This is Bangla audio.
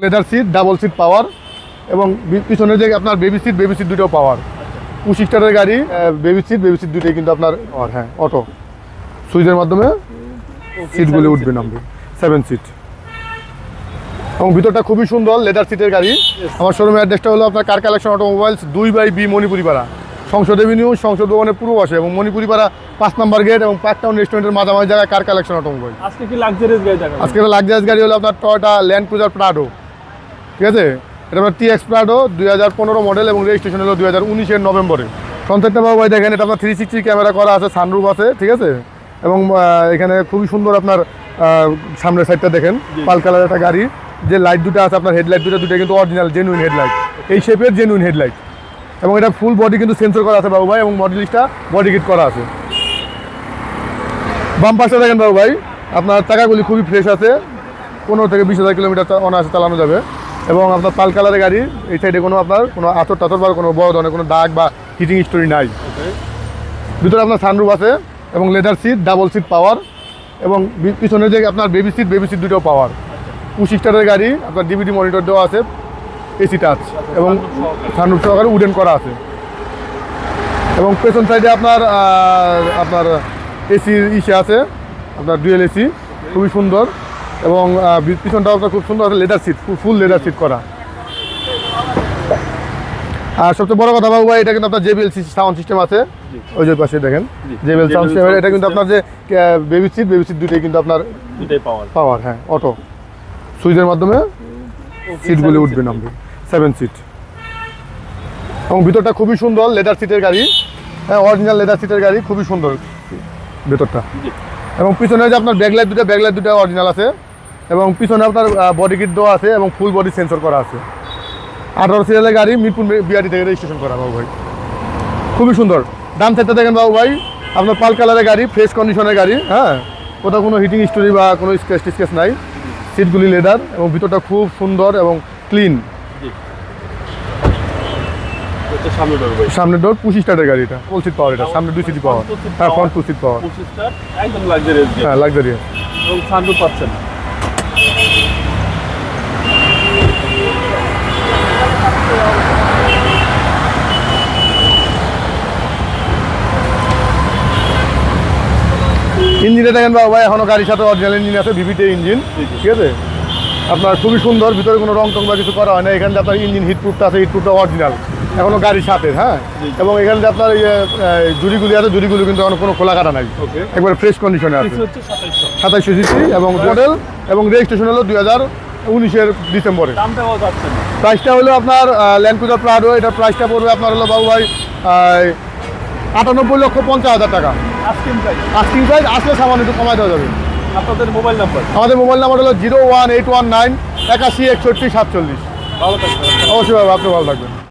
Leather seat, double seat power এবং পিছনে যে আপনার বেবি সিট দুটো পাওয়ার। পুশ স্টারের গাড়ি, বেবি সিট দুটোই কিন্তু আপনার হ্যাঁ অটো সুইচের মাধ্যমে সিটগুলি উঠবে নামবে। 7 সিট এবং ভিতরটা খুবই সুন্দর, লেদার সিটের গাড়ি। আমার শোরুমের অ্যাড্রেসটা হলো আপনার car collection automobiles, 2/B Manipuri পাড়া, সংসদ এভিনিউ, সংসদ ভবনের পূর্ব পাশে এবং মণিপুরি পাড়া 5 নম্বর গেট এবং পার্কটাউন রেস্টুরেন্টের মাঝামাঝি জায়গায় কার কালেকশন অটোমোবাইল। আজকে কি লাক্সারিয়াস গাড়ি দেখাবো? আজকে লাক্সারিয়াস গাড়ি হলো আপনার টয়োটা ল্যান্ড ক্রুজার প্রাডো, ঠিক আছে। এটা আপনার TX প্রাডো 2015 মডেল এবং রেজিস্ট্রেশন হলো 2019-এর নভেম্বরে। ফ্রন্টেরটা বাবু ভাই দেখেন, এটা আপনার 360 ক্যামেরা করা আছে, সানরুফ আছে, ঠিক আছে। এবং এখানে খুবই সুন্দর আপনার সামনের সাইডটা দেখেন, পাল কালার একটা গাড়ি। যে লাইট দুটো আছে আপনার, হেডলাইট দুটো কিন্তু অরিজিনাল জেনুইন হেডলাইট, এই শেপের জেনুইন হেডলাইট। এবং এটা ফুল বডি কিন্তু সেন্সর করা আছে বাবু ভাই, এবং মডেলিস্টটা বডি কিট করা আছে। বাম পাশটা দেখেন বাবু ভাই, আপনার চাকাগুলি খুবই ফ্রেশ আছে, 15 থেকে 20,000 কিলোমিটার অনায়াসে চালানো যাবে। এবং আপনার পাল কালারের গাড়ি, এই সাইডে কোনো আপনার কোনো আতর টাতর বা কোনো বড় ধরনের কোনো দাগ বা হিটিং স্টোরি নাই। ভিতরে আপনার সানরুফ আছে এবং leather seat, double seat power এবং পিছনে যে আপনার বেবি সিট দুটো পাওয়ার। পুশ স্টারের গাড়ি, আপনার DVD মনিটর দেওয়া আছে, AC টাচ এবং সানরুফ সহকারে উডেন করা আছে। এবং পেছন সাইডে আপনার AC ইসে আছে, আপনার ডুয়েল AC, খুবই সুন্দর। এবং পিছনটাও আপনার খুব সুন্দর আছে, leather seat, full leather seat করা। আর সবচেয়ে বড় কথা বাবু ভাই, এটা কিন্তু আপনার JBL সাউন্ড সিস্টেম আছে, ওই যে পাশে দেখেন JBL সাউন্ড সিস্টেম। এটা কিন্তু আপনার যে বেবি সিট দুটোই কিন্তু আপনার পাওয়ার, হ্যাঁ অটো সুইচের মাধ্যমে সিটগুলি উঠবে নামবে। 7 সিট এবং ভিতরটা খুবই সুন্দর, লেদার সিটের গাড়ি, হ্যাঁ অরিজিনাল লেদার সিটের গাড়ি, খুবই সুন্দর ভেতরটা। এবং পিছনে যে আপনার ব্যাকলাইট দুটো অরিজিনাল আছে এবং পিছনে আপনার বডি কিট দেওয়া আছে এবং ফুল বডি সেন্সর করা আছে। 18 সিরিয়ালের গাড়ি, মিরপুর BRT থেকে রেজিস্ট্রেশন করা বাবু ভাই, খুবই সুন্দর। ডান সাইডটা দেখেন বাবু ভাই, আপনার পাল কালারের গাড়ি, ফ্রেশ কন্ডিশনের গাড়ি, হ্যাঁ কোথাও কোনো হিটিং স্টোরি বা কোনো স্ক্র্যাচ নাই। সিটগুলি লেদার এবং ভিতরটা খুব সুন্দর এবং ক্লিন। সামনের ডোর পুশ স্টার্টের গাড়ি, এটা ফুল সিট পাওয়ার, এটা সামনে 2 সিট পাওয়ার, হ্যাঁ ফ্রন্ট 2 সিট পাওয়ার, একদম লাক্সারিয়াস, হ্যাঁ লাক্সারিয়াস এবং সানরুফ পাচ্ছেন। ইঞ্জিনটা দেখেন বাবু ভাই, এখনো গাড়ির সাথে অরিজিনাল ইঞ্জিন আছে, VVT ইঞ্জিন, ঠিক আছে। আপনার খুবই সুন্দর, ভিতরে কোনো রং টং বা কিছু করা হয় না। এখানে যে আপনার ইঞ্জিন হিটপ্রুফটা আছে, হিটপ্রুফটা অরিজিনাল, এখনো গাড়ির সাথে, হ্যাঁ। এবং এখানে যে আপনার জুড়িগুলি আছে, জুড়িগুলি কিন্তু এখন কোনো খোলা কাটা নাই, একবার ফ্রেশ কন্ডিশনে আছে। 2700 সিসি এবং মডেল এবং রেজিস্ট্রেশন হলো 2019-এর ডিসেম্বরে। প্রাইসটা হলো আপনার ল্যান্ড ক্রুজার প্রাডো, এটার প্রাইসটা পড়বে আপনার হলো বাবু ভাই 98,50,000 টাকা আস্কিং প্রাইস। আসলে সামান্য একটু কমাই দেওয়া যাবে। আপনাদের মোবাইল নাম্বার? আমাদের মোবাইল নাম্বার হলো 01819 81 61 47। ভালো থাকবেন। অবশ্যই ভাবে, আপনি ভালো থাকবেন।